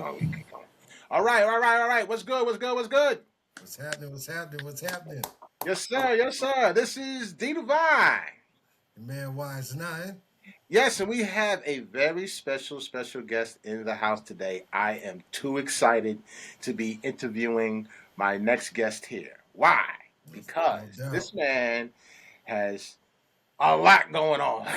Oh, we keep going. All right, all right, all right. What's good? What's good? What's good? What's happening? What's happening? What's happening? Yes, sir. Yes, sir. This is D.Divine. The man Wise Nine. Yes, and we have a very special guest in the house today. I am too excited to be interviewing my next guest here. Why? No Because doubt. this man has a lot going on.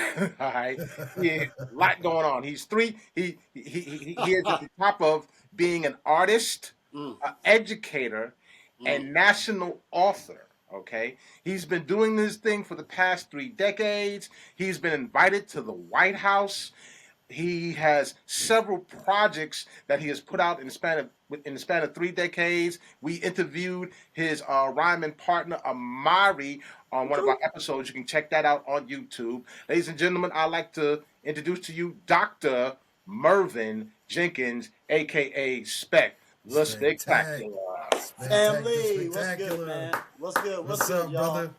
All right, yeah, a lot going on. He's three. He is at the top of being an artist, Mm, an educator, mm. and national author. Okay, he's been doing this thing for the past 3 decades. He's been invited to the White House. He has several projects that he has put out in the span of 3 decades. We interviewed his rhyming partner Amari on one of our episodes. You can check that out on YouTube. Ladies and gentlemen, I'd like to introduce to you Dr. Mervin Jenkins, aka Spec, the Spectac. Spectacular. Spectac the Family, what's good, Spectacular. man? What's good? What's What's good, up, y'all? brother?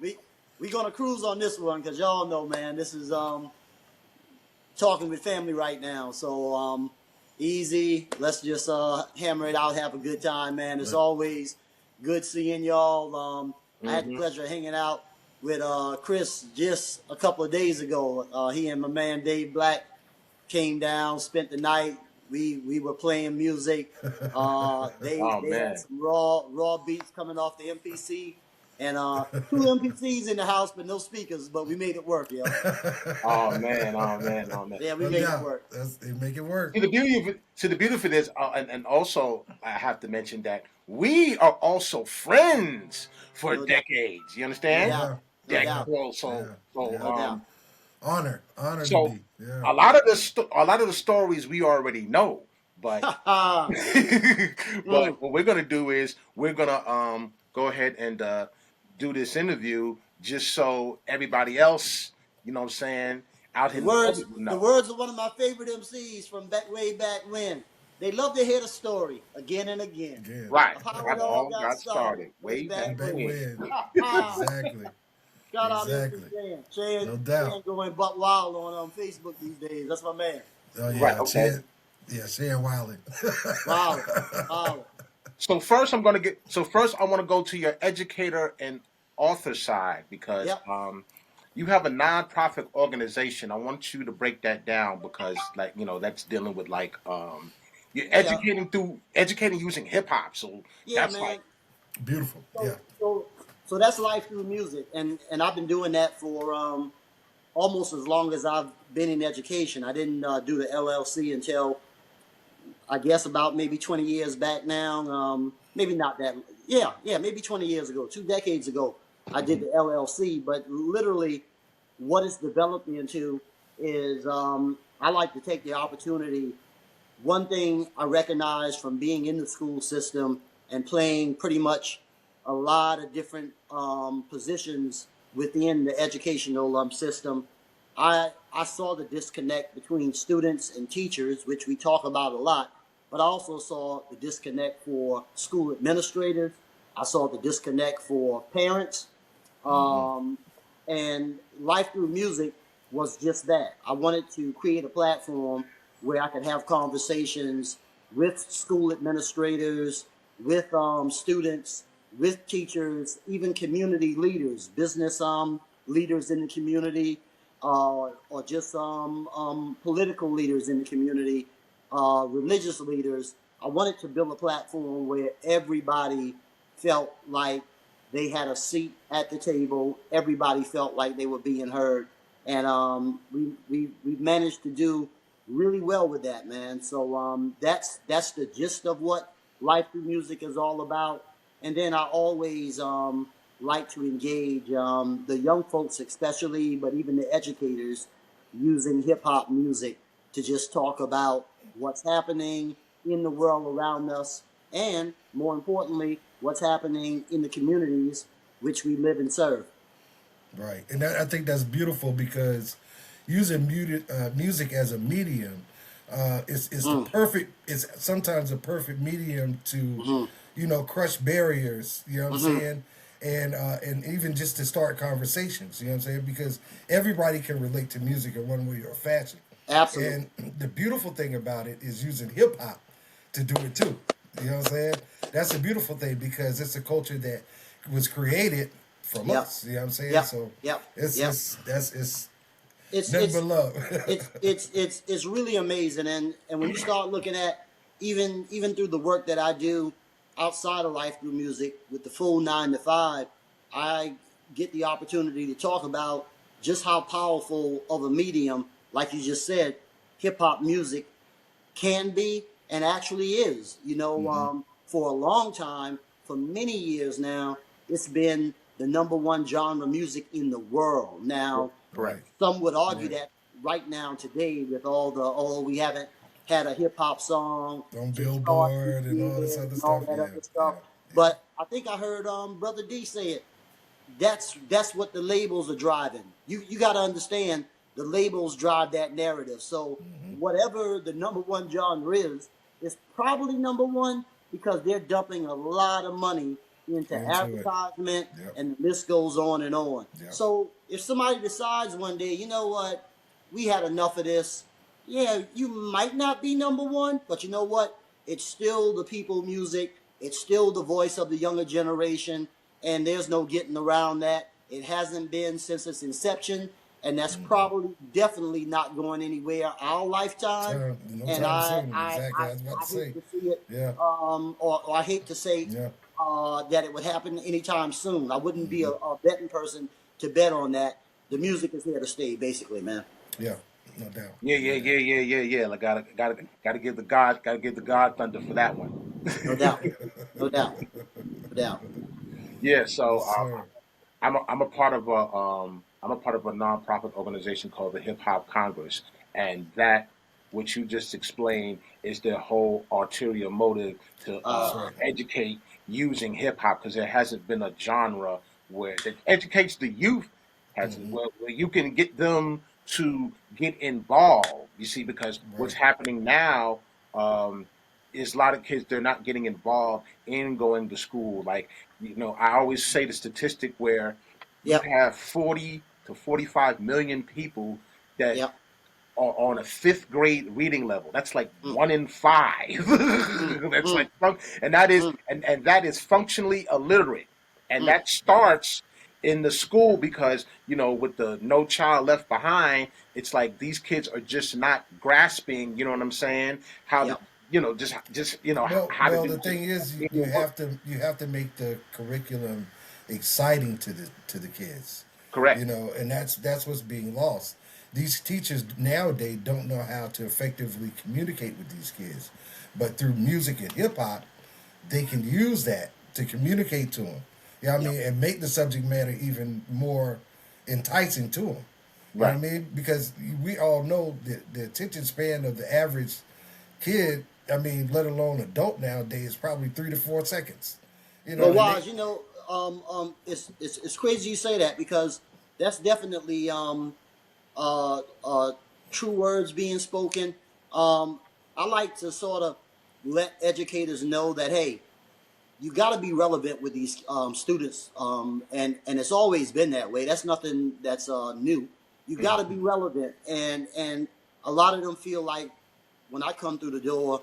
We gonna cruise on this one because y'all know, man. This is talking with family right now, so easy. Let's just hammer it out, have a good time, man. It's always good seeing y'all. I had the Mm-hmm. pleasure of hanging out with Chris just a couple of days ago. He and my man Dave Black came down, spent the night. We were playing music. Oh They had man. some raw beats coming off the MPC, and two MPCs in the house, but no speakers. But we made it work, yo. Oh man. Oh man. Oh man. Yeah, we No made it doubt. work. They make it work. The beauty of it is, and also I have to mention that we are also friends for No doubt, decades. You no understand? doubt, Yeah. no Decades. Yeah. doubt, So, Yeah. so, Yeah. no doubt. um, Honor to so be. Yeah. a lot of the stories we already know, but Mm. but what we're gonna do is we're gonna go ahead and do this interview just so everybody else, you know what I'm saying, out The in the public words, will the know. words of one of my favorite MCs from way back when. They love to hear the story again and again Again. Right. of how it That all all got got started started way way Way back back back when. when. when. Shout Exactly. out MC Exactly. Shan. No Shan doubt. going butt wild on Facebook these days. That's my man. Oh Right. yeah. Okay. Sharon Wiley. Wild, wild. So first I want to go to your educator and author side because Yep. you have a nonprofit organization. I want you to break that down because like that's dealing with like you're Yeah, educating using hip hop. So yeah, that's like man. Beautiful. So Yeah. so so that's life through music, and I've been doing that for almost as long as I've been in education. I didn't do the LLC until I guess about maybe 20 years back now. Maybe not that. Yeah, maybe 20 years ago, 2 decades ago, I did mhm, the LLC. But literally, what it's developed me into is I like to take the opportunity. One thing I recognize from being in the school system and playing pretty much a lot of different positions within the educational system, I saw the disconnect between students and teachers, which we talk about a lot, but I also saw the disconnect for school administrators. I saw the disconnect for parents. mhm. Um, and Life Through Music was just that. I wanted to create a platform where I could have conversations with school administrators, with students, with teachers, even community leaders, business leaders in the community, or just political leaders in the community, religious leaders. I wanted to build a platform where everybody felt like they had a seat at the table. Everybody felt like they were being heard, and we managed to do really well with that, man. So that's the gist of what Life Through Music is all about. And then I always like to engage the young folks, especially, but even the educators, using hip hop music to just talk about what's happening in the world around us, and more importantly, what's happening in the communities which we live and serve. Right. And I think that's beautiful because using music as a medium is the Mm, perfect. It's sometimes a perfect medium to, hmm crush barriers. You know what I'm hmm saying? And even just to start conversations. You know what I'm saying? Because everybody can relate to music in one way or fashion. Absolutely. And the beautiful thing about it is using hip hop to do it too. You know what I'm saying? That's a beautiful thing because it's a culture that was created from Yep. us. You know what I'm saying? Yep. So Yep. it's Yep. it's It's nothing it's but love. it's really amazing, and when you start looking at even through the work that I do outside of life through music with the full 9 to 5, I get the opportunity to talk about just how powerful of a medium, like you just said, hip hop music can be and actually is. For a long time, for many years now, it's been the number one genre music in the world. Now, Right. Correct. some would argue Right. that right now today, with all the we haven't had a hip hop song On to start this Billboard and all this year other and all stuff. that Yeah. other stuff. Yeah. But I think I heard Brother D say it. That's what the labels are driving. You got to understand the labels drive that narrative. So whatever the number one genre is probably number one because they're dumping a lot of money into Into it. advertisement, Yep. and the list goes on and on. Yep. So if somebody decides one day, you know what, we had enough of this, yeah, you might not be number one, but you know what? It's still the people music. It's still the voice of the younger generation, and there's no getting around that. It hasn't been since its inception, and that's probably definitely not going anywhere our lifetime. No And time soon. Exactly. I was about I to say. hate to see it, Yeah. or I hate to say Yeah. that it would happen anytime soon. I wouldn't be a betting person to bet on that. The music is here to stay, basically, man. Yeah. No doubt. Yeah. Like gotta give the God thunder for that one. No doubt, no doubt, no doubt. Yeah. So Yes, sir. I'm a part of a nonprofit organization called the Hip Hop Congress, and that what you just explained is their whole ulterior motive to That's Uh, right. educate using hip hop because there hasn't been a genre where that educates the youth has where you can get them to get involved. You see, because what's Right. happening now um, is a lot of kids they're not getting involved in going to school. Like I always say the statistic where you yep, have 40 to 45 million people that yep. are on a fifth grade reading level. That's like Mm, 1 in 5. mm, That's mm, like and that is mm, and that is functionally illiterate. And mm. that starts in the school because with the No Child Left Behind, it's like these kids are just not grasping. You know what I'm saying? How to Yep. just how to Well, do the thing is, do their work. you have to make the curriculum exciting to the kids, Correct. and that's what's being lost. These teachers nowadays don't know how to effectively communicate with these kids, but through music and hip hop, they can use that to communicate to them. You know what I Yep. mean, and make the subject matter even more enticing to them. You know Right. what I mean? Because we all know that the attention span of the average kid, I mean, let alone adult nowadays, probably 3 to 4 seconds. Well, And they, Waz, it's crazy you say that because that's definitely uh, uh, true words being spoken. Um, I like to sort of let educators know that hey, you got to be relevant with these students, and it's always been that way. That's nothing that's new. You got to be relevant, and a lot of them feel like when I come through the door,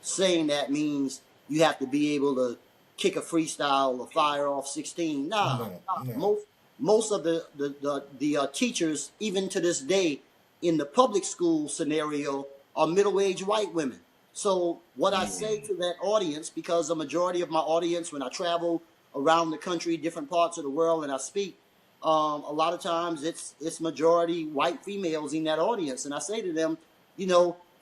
saying that means you have to be able to kick a freestyle or fire off 16. Nah, no, nah. no, Most of the teachers, even to this day, in the public school scenario, are middle-aged white women. So what I say to that audience, because a majority of my audience, when I travel around the country, different parts of the world, and I speak, a lot of times it's majority white females in that audience, and I say to them,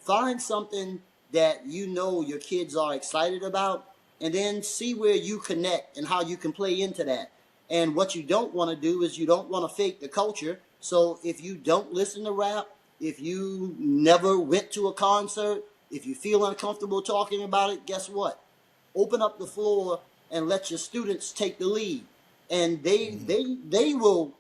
find something that your kids are excited about, and then see where you connect and how you can play into that. And what you don't want to do is you don't want to fake the culture. So if you don't listen to rap, if you never went to a concert, if you feel uncomfortable talking about it, guess what? Open up the floor and let your students take the lead, and they will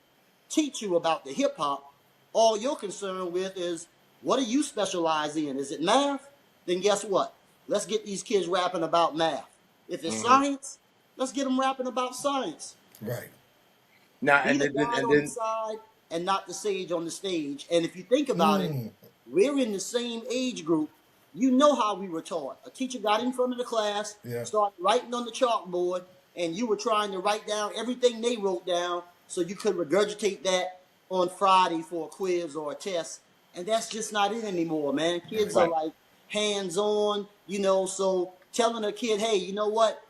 teach you about the hip hop. All you're concerned with is what do you specialize in? Is it math? Then guess what? Let's get these kids rapping about math. If it's Hmm. science, let's get them rapping about science. right. Now Be and the then guy and on the then side and not the sage on the stage. And if you think about it, Mm, we're in the same age group You know how we were taught. A teacher got in front of the class, Yeah. started writing on the chalkboard, and you were trying to write down everything they wrote down so you could regurgitate that on Friday for a quiz or a test. And that's just not it anymore, man. Kids are Right. like hands-on, so telling a kid, hey, you know what?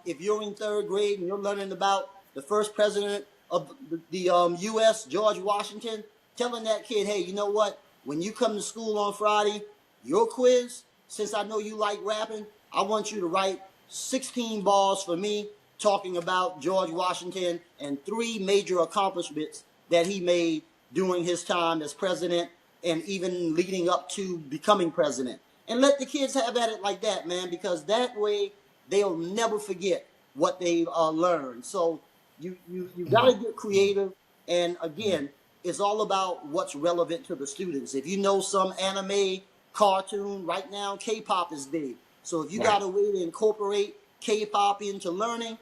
If you're in third grade and you're learning about the first president of the U.S., George Washington, telling that kid, hey, you know what? When you come to school on Friday, your quiz, since I know you like rapping, I want you to write 16 bars for me talking about George Washington and 3 major accomplishments that he made during his time as president and even leading up to becoming president. And let the kids have at it like that, man, because that way they'll never forget what they've learned. So you got to get creative. And again, it's all about what's relevant to the students. If you know some anime, cartoon, right now K-pop is big. So if you got a way to incorporate K-pop into learning,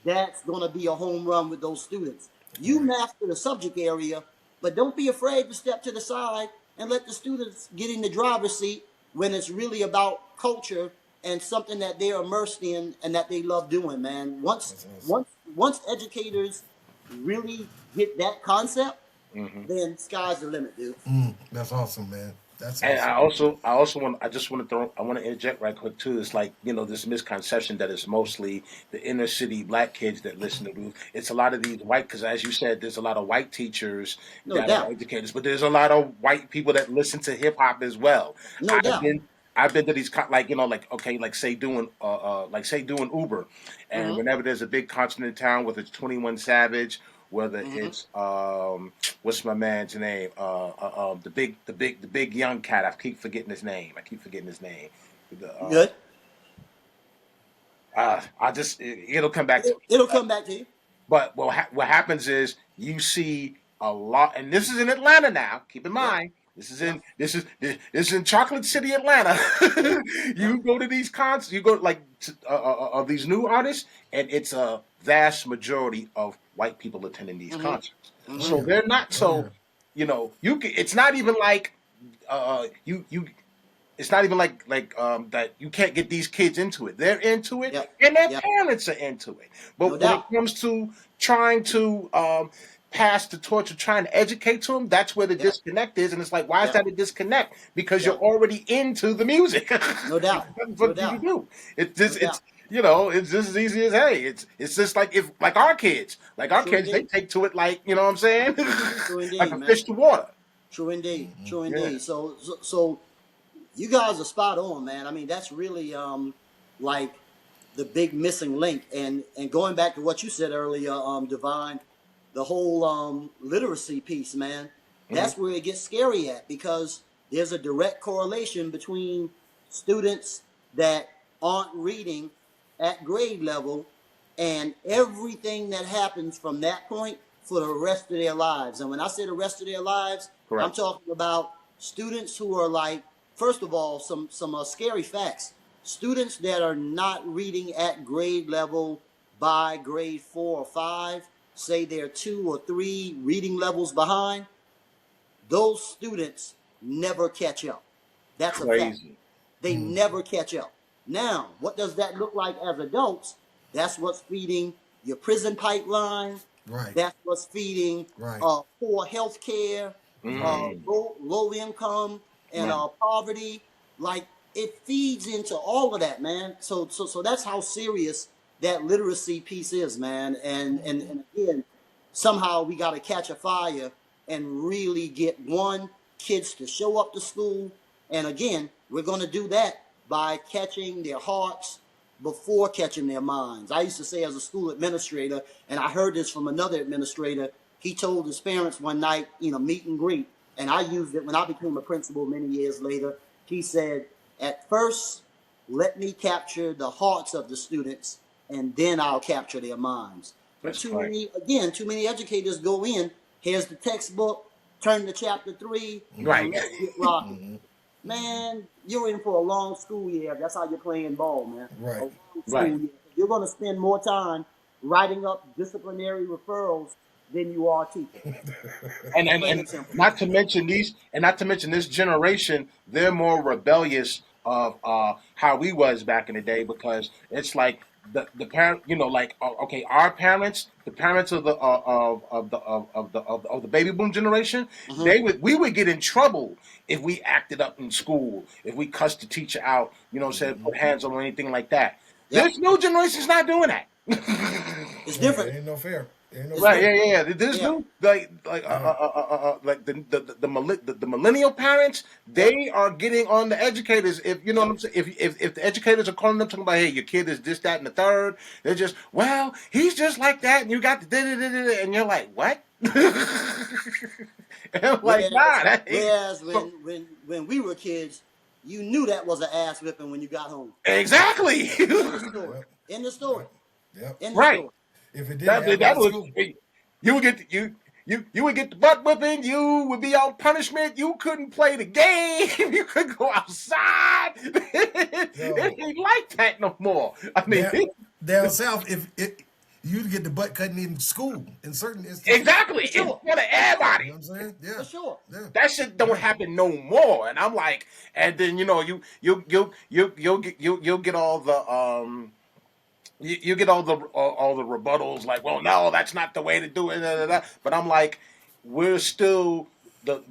that's going to be a home run with those students. You master the subject area, but don't be afraid to step to the side and let the students get in the driver's seat when it's really about culture and something that they're immersed in and that they love doing, man. Once educators really get that concept, then sky's the limit, dude. That's awesome, man. That's And awesome. I just want to interject right quick too. It's like, this misconception that it's mostly the inner city black kids that listen to blues. It's a lot of these white, because as you said, there's a lot of white teachers No that doubt. are educators, but there's a lot of white people that listen to hip hop as well. No I've doubt. been I've been to these say doing Uber, and whenever there's a big concert in town, whether it's 21 Savage, whether it's what's my man's name, the big young cat. I keep forgetting his name. Good. It'll come back to me. It'll come back to you. But what happens is you see a lot, and this is in Atlanta now. Keep in mind, this is in Chocolate City, Atlanta. You go to these concerts, you go of these new artists, and it's a vast majority of white people attending these concerts. So they're not It's not even like It's not even like that you can't get these kids into it. They're into it, and their parents are into it. But when it comes to trying to pass the torch of trying to educate to them, that's where the disconnect is. And it's like, why is that a disconnect? Because you're already into the music. No doubt. That's what you do. It's just as easy as, hey, it's just like our kids, they take to it like, you know what I'm saying, like a fish to water. True indeed. True indeed. So you guys are spot on, man. I mean, that's really like the big missing link. And going back to what you said earlier, Divine, the whole literacy piece, man, that's where it gets scary at, because there's a direct correlation between students that aren't reading at grade level and everything that happens from that point for the rest of their lives. And when I say the rest of their lives, Correct. I'm talking about students who are like, first of all, some scary facts. Students that are not reading at grade level by grade 4 or 5, say they're 2 or 3 reading levels behind, those students never catch up. That's a fact. They never catch up. Now, what does that look like as adults? That's what's feeding your prison pipeline. Right. That's what's feeding poor health care, low income, and poverty. Like, it feeds into all of that, man. So that's how serious that literacy piece is, man. And again, somehow we got to catch a fire and really get kids to show up to school. And again, we're going to do that by catching their hearts before catching their minds. I used to say, as a school administrator, and I heard this from another administrator, he told his parents one night, meet and greet, and I used it when I became a principal many years later. He said, at first, let me capture the hearts of the students, and then I'll capture their minds. But too many educators go in, here's the textbook, turn to chapter 3, right, let's get rocking. Man, you're in for a long school year. That's how you're playing ball, man. Right. Right. You're going to spend more time writing up disciplinary referrals than you are teaching. and not to mention this generation, they're more rebellious of how we was back in the day, because it's like the parent, like okay, our parents, the parents of the baby boom generation, Mm-hmm. we would get in trouble if we acted up in school, if we cussed the teacher out, said put hands on or anything like that. Yep. This new generation's not doing that. It's Yeah, different. it ain't no fair. It ain't no It's Right, fair. different. yeah. This Yeah. new like the millennial parents, Yep. they are getting on the educators. If you know what I'm saying, if the educators are calling them talking about, hey, your kid is this, that, and the third, they're just, well, he's just like that, and you got the and you're like, what? And I'm like, nah, Whereas, that ain't. whereas when we were kids, you knew that was an ass whipping when you got home. Exactly. End of story. Yep. End of story. Yep. Yep. End of Right. story. If it didn't That happen that at was school, you would get you would get the butt whipping. You would be on punishment. You couldn't play the game. You couldn't go outside. It ain't like that no more. I mean, down south, if it you'd get the butt cutting in school in certain instances. exactly. It's Sure. for the everybody. You know what I'm saying? Yeah. For sure. Yeah. That shit don't happen no more. And I'm like, and then you'll get all the you get all the rebuttals like, well, no, that's not the way to do it. Da, da, da. But I'm like, we're still the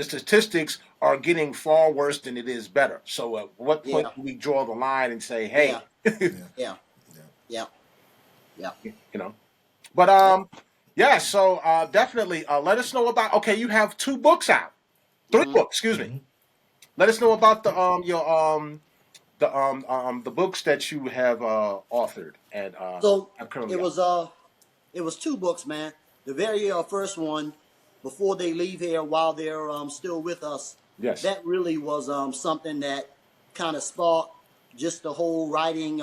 statistics are getting far worse than it is better. So at what point Yeah. do we draw the line and say, Yeah. hey, Yeah. Yeah. Yeah. Yeah. But Yep. yeah. So definitely let us know about. Okay, you have 2 books out, 3 Mm-hmm. books. Excuse me. Let us know about the books that you have authored and So have currently it out. was 2 books, man. The very first one, before they leave here, while they're still with us, Yes. that really was something that kind of sparked just the whole writing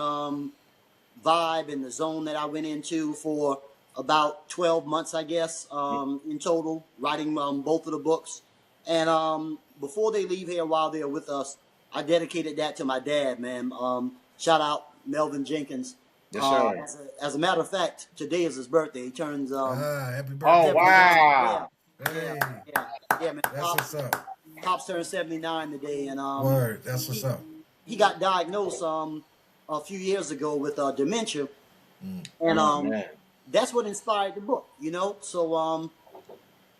vibe and the zone that I went into for about 12 months, I guess, in total, writing both of the books. And before they leave here, while they're with us, I dedicated that to my dad, man. Shout out Mervin Jenkins. Yes, sir. As a matter of fact, today is his birthday. He turns Happy birthday. Oh 79. wow. Hey, Yeah, man. that's what's up. Pops turned 79 today, and Word, that's what's up. he got diagnosed a few years ago with dementia, and Oh, man. that's what inspired the book, So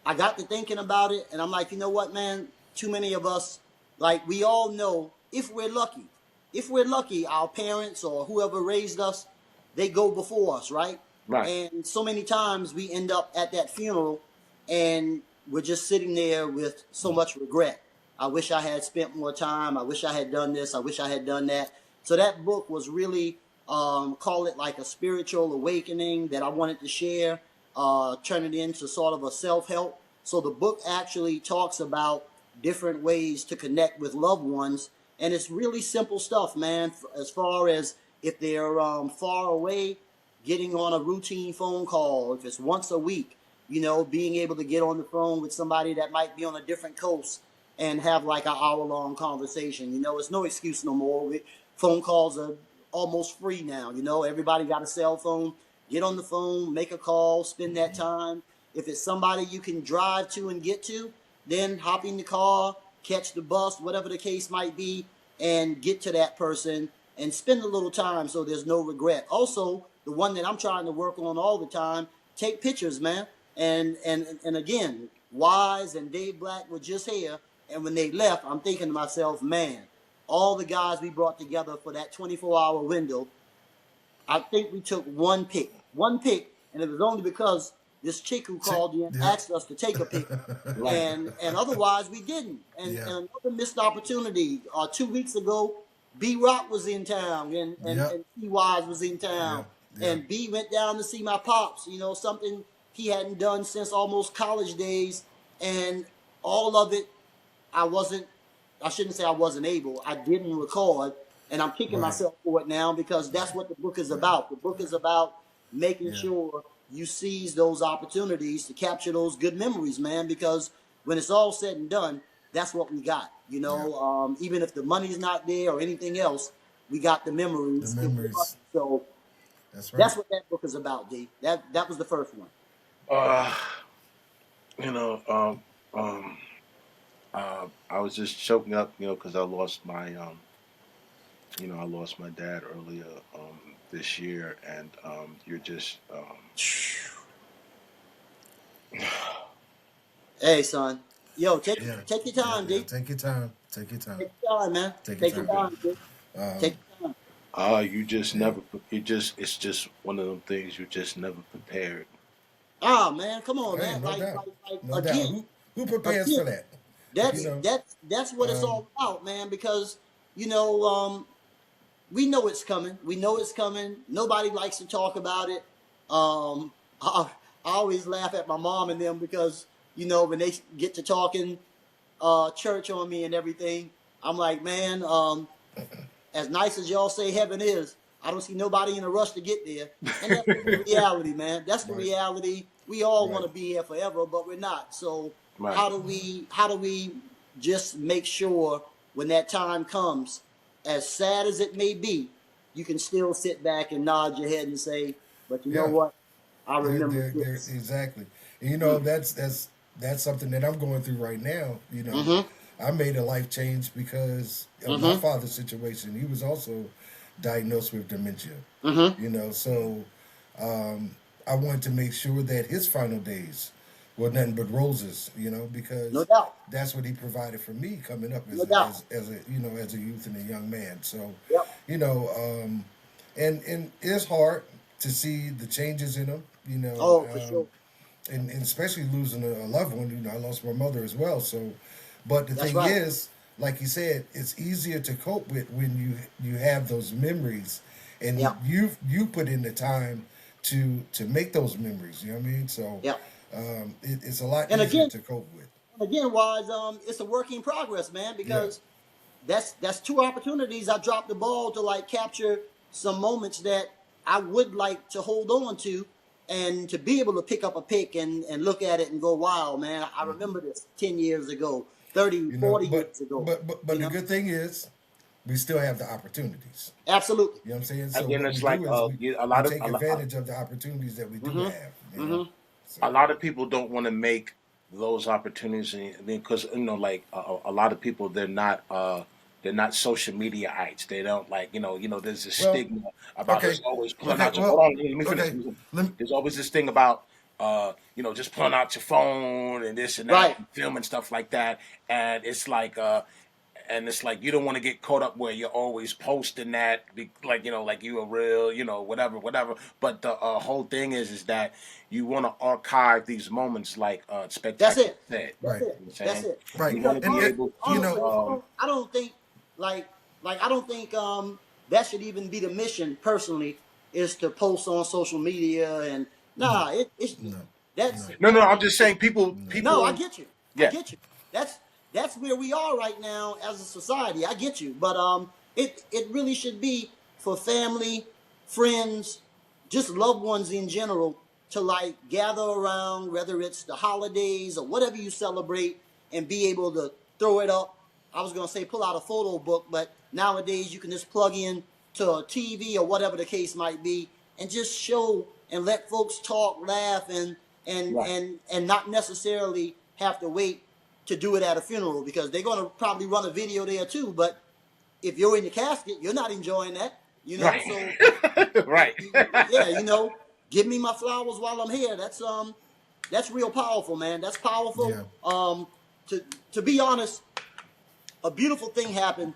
I got to thinking about it, and I'm like, you know what, man? Too many of us, like, we all know, if we're lucky, our parents or whoever raised us, they go before us, right? Right. And so many times we end up at that funeral, and we're just sitting there with so much regret. I wish I had spent more time. I wish I had done this. I wish I had done that. So that book was really, call it like a spiritual awakening that I wanted to share, turn it into sort of a self-help. So the book actually talks about different ways to connect with loved ones. And it's really simple stuff, man, as far as if they're far away, getting on a routine phone call, if it's once a week, being able to get on the phone with somebody that might be on a different coast and have like an hour-long conversation. It's no excuse no more. Phone calls are almost free now. Everybody got a cell phone. Get on the phone, make a call, spend that time. If it's somebody you can drive to and get to, then hop in the car, catch the bus, whatever the case might be, and get to that person and spend a little time so there's no regret. Also, the one that I'm trying to work on all the time, take pictures, man. And again, Wise and Dave Black were just here, and when they left, I'm thinking to myself, man, all the guys we brought together for that 24-hour window, I think we took one pic, and it was only because this chick who called in asked us to take a pic, and otherwise we didn't. And another missed opportunity. 2 weeks ago, B Rock was in town, and T Wise was in town, and B went down to see my pops. Something he hadn't done since almost college days, and all of it, I shouldn't say I wasn't able. I didn't record, and I'm kicking myself for it now because that's what the book is about. The book is about making sure you seize those opportunities to capture those good memories, man, because when it's all said and done, that's what we got. Even if the money's not there or anything else, we got the memories. The memories. So That's right. that's what that book is about, D. That was the first one. You know, I was just choking up, because I lost my dad earlier this year, and you're just Hey, son. Yo, Yeah, take your yeah, time, yeah. D. Take your time. Take your time. Take your time, man. Take your Take your time. time, D. Take Um, your time. you just yeah. never, it's just one of them things you just never prepared. Ah, man, come on, Hey, man. no doubt, no doubt. Again, Who prepares again. for that? You That's know. that's what it's Um, all about, man. Because you know, we know it's coming. We know it's coming. Nobody likes to talk about it. I always laugh at my mom and them because when they get to talking church on me and everything, I'm like, man, as nice as y'all say heaven is, I don't see nobody in a rush to get there. And that's the reality, man. That's the right, reality. We all right. want to be here forever, but we're not. So Right. how do we just make sure when that time comes, as sad as it may be, you can still sit back and nod your head and say, but you know Yeah. what? I remember They're this. exactly. And, Mm. that's something that I'm going through right now. Mm-hmm. I made a life change because of my Mm-hmm. father's situation. He was also diagnosed with dementia. Mm-hmm. So I wanted to make sure that his final days were nothing but roses. No Because doubt. that's what he provided for me coming up No doubt. as a as a youth and a young man. So Yep. you know, and it's hard to see the changes in him. Oh, for sure. And especially losing a loved one. I lost my mother as well. So, but the That's thing right. is, like you said, it's easier to cope with when you have those memories, and Yeah. you put in the time to make those memories. You know what I mean? So, Yeah. it's a lot And easier again, to cope with. Wise, it's a work in progress, man, Yeah, because that's two opportunities I dropped the ball to like capture some moments that I would like to hold on to and to be able to pick up a pick and look at it and go, wow, man, I remember this 10 years ago, 30, 40 but years ago, but the good thing is we still have the opportunities. Absolutely. You know what I'm saying? So Again, what we it's like do is a we lot of take advantage of the opportunities that we do Mm-hmm. have. Mm-hmm. So a lot of people don't want to make those opportunities, because like a lot of people, they're not social mediaites. They don't like, there's a well, stigma about okay, us always pulling okay, out your, hold well, on, let me finish. okay. Let me, There's always this thing about just pulling out your phone and this and that Right. and filming stuff like that, and it's like you don't want to get caught up where you're always posting that, like like you a real, whatever. But the whole thing is that you want to archive these moments, like That's Spectac it. said. That's right, it. You know what I'm That's saying? it. right, You want Because to and be it, able you to. know, honestly, I don't think I don't think that should even be the mission personally is to post on social media and no, it's no, no, No, I'm just saying no. no, I people. get you. I Yeah, get you. That's that's where we are right now as a society. I get you. But it really should be for family, friends, just loved ones in general to like gather around, whether it's the holidays or whatever you celebrate, and be able to throw it up. I was gonna say pull out a photo book, but nowadays you can just plug in to a TV or whatever the case might be, and just show and let folks talk, laugh, right. and not necessarily have to wait to do it at a funeral because they're gonna probably run a video there too. But if you're in the casket, you're not enjoying that, Right. So Right. yeah, give me my flowers while I'm here. That's real powerful, man. That's powerful. Yeah, To to be honest, a beautiful thing happened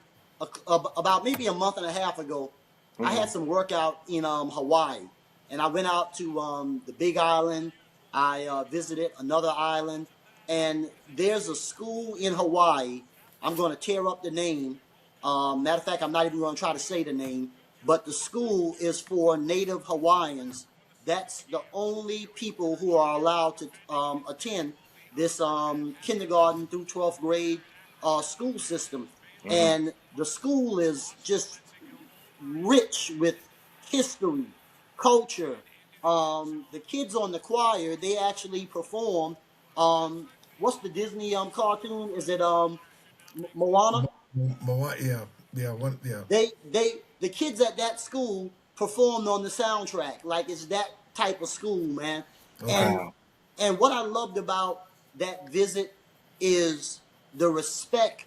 about maybe a month and a half ago. I Hmm. had some work out in Hawaii, and I went out to the Big Island. I visited another island, and there's a school in Hawaii. I'm going to tear up the name. Matter of fact, I'm not even going to try to say the name, but the school is for Native Hawaiians. That's the only people who are allowed to attend this kindergarten through 12th grade school system. Hmm. And the school is just rich with history, culture. The kids on the choir, they actually perform. What's the Disney cartoon? Is it Moana? yeah, yeah, yeah. The kids at that school performed on the soundtrack. Like it's that type of school, man. Okay, And Wow. and what I loved about that visit is the respect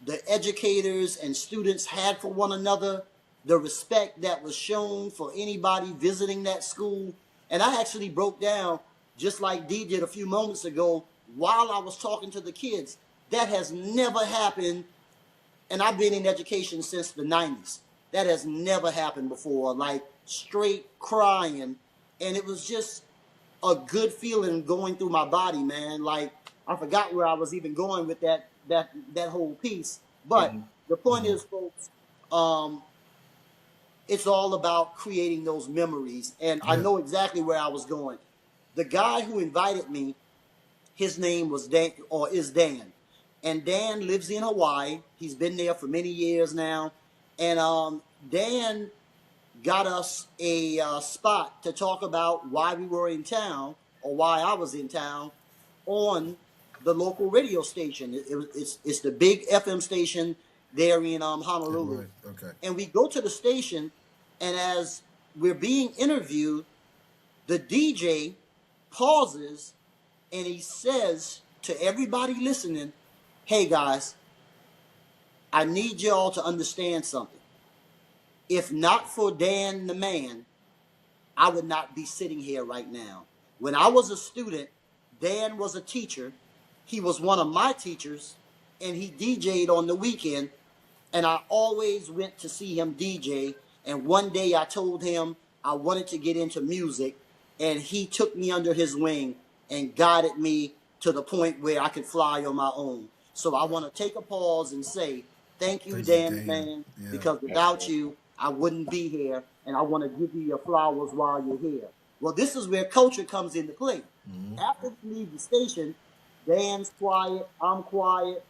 the educators and students had for one another, the respect that was shown for anybody visiting that school. And I actually broke down, just like Dee did a few moments ago, while I was talking to the kids. That has never happened, and I've been in education since the 90s. That has never happened before, like straight crying. And it was just a good feeling going through my body, man. Like, I forgot where I was even going with that whole piece. But the point is, folks, it's all about creating those memories. And I know exactly where I was going. The guy who invited me, his name was Dan, or is Dan. And Dan lives in Hawaii. He's been there for many years now. And Dan got us a spot to talk about why we were in town, or why I was in town, on the local radio station. It's the big FM station there in Honolulu. Right. Okay. And we go to the station, and as we're being interviewed, the DJ pauses and he says to everybody listening, "Hey guys, I need y'all to understand something. If not for Dan the man, I would not be sitting here right now. When I was a student, Dan was a teacher. He was one of my teachers, and he DJ'd on the weekend, and I always went to see him DJ. And one day I told him I wanted to get into music, and he took me under his wing and guided me to the point where I could fly on my own. So I want to take a pause and say, thank you, Dan, man, because without you, I wouldn't be here, and I want to give you your flowers while you're here." Well, this is where culture comes into play. After we leave the station, Dan's quiet, I'm quiet.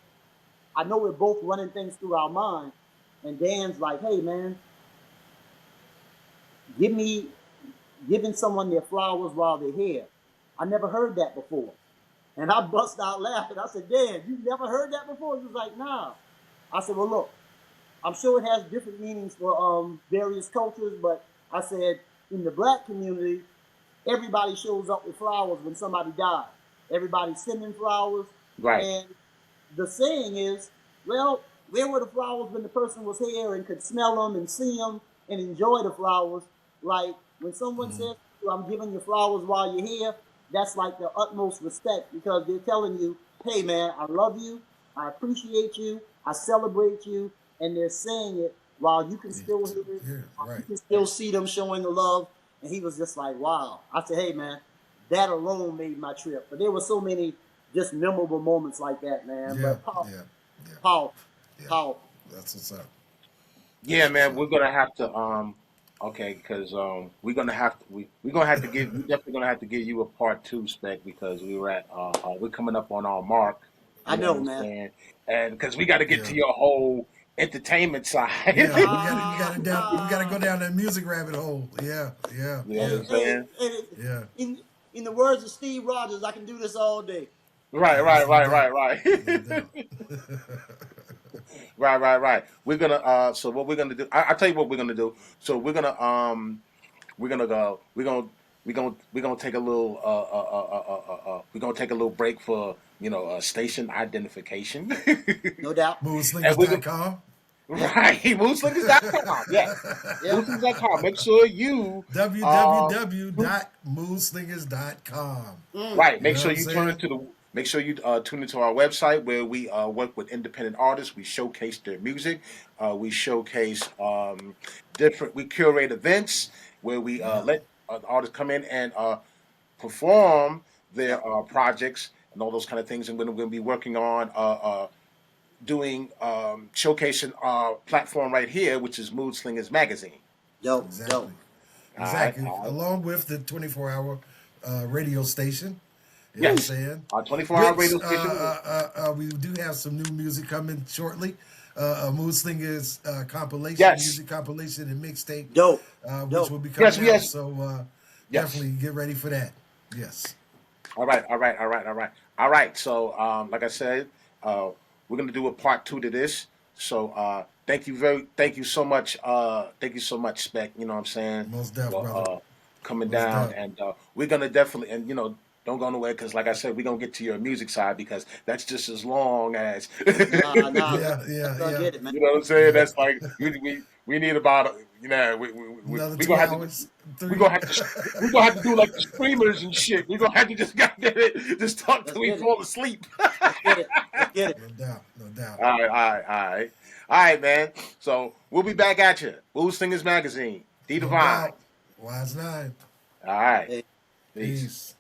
I know we're both running things through our mind, and Dan's like, "Hey, man, giving someone their flowers while they're here. I never heard that before." And I bust out laughing. I said, "Dan, you never heard that before?" He was like, "Nah." I said, "Well, look, I'm sure it has different meanings for various cultures, but," I said, "in the black community, everybody shows up with flowers when somebody dies. Everybody's sending flowers." Right. And the saying is, well, where were the flowers when the person was here and could smell them and see them and enjoy the flowers? Like, when someone says, "I'm giving you flowers while you're here," that's like the utmost respect, because they're telling you, "Hey, man, I love you, I appreciate you, I celebrate you," and they're saying it while you can still hear it, you can still see them showing the love. And he was just like, "Wow." I said, "Hey, man, that alone made my trip." But there were so many just memorable moments like that, man. But powerful. That's what's up. Yeah, man, we're gonna have to okay, because we're gonna have to we're gonna have to give we definitely gonna have to give you a part two, Spec, because we're coming up on our mark. I know, man. And because we got to get to your whole entertainment side. Yeah, we gotta go down that music rabbit hole. Yeah. You know what I'm saying? In the words of Steve Rogers, I can do this all day. Right. Right. We're gonna so what we're gonna do, I'll tell you what we're gonna do. So we're gonna take a little break for station identification. No doubt. Moodslingerz.com. Right, Moodslingerz.com. Yeah. Moodslingerz.com. Make sure you www.moodslingers.com. Right. Make sure you tune into our website, where we work with independent artists. We showcase their music. We showcase we curate events where we let artists come in and perform their projects and all those kind of things. And we're going to be working on showcasing our platform right here, which is Moodslingerz Magazine. Dope. Exactly. Along with the 24-hour radio station. You know what I'm saying? Our 24-hour radio station. We do have some new music coming shortly. A Moodslingerz music compilation and mixtape. Dope. Which will be coming out. So definitely get ready for that. Yes. All right. So like I said, we're gonna do a part two to this. So thank you so much, Spec. You know what I'm saying? Most definitely, brother. Coming down, and we're gonna definitely, and Don't go nowhere because, like I said, we're going to get to your music side because that's just as long as. Nah, Yeah. get it, man. You know what I'm saying? Yeah. That's like we need about Another we 2 gonna have to hours, we're 3. gonna have to we're gonna have to do like the streamers and shit. We're gonna have to just goddamn it, just talk Let's till we get it. fall asleep. Let's get it. Let's get it. No doubt. No doubt. All right, man. So we'll be back at you. Moodslingerz Magazine, No D.Divine. doubt. Wyze Nine. All right, Hey. peace. Peace.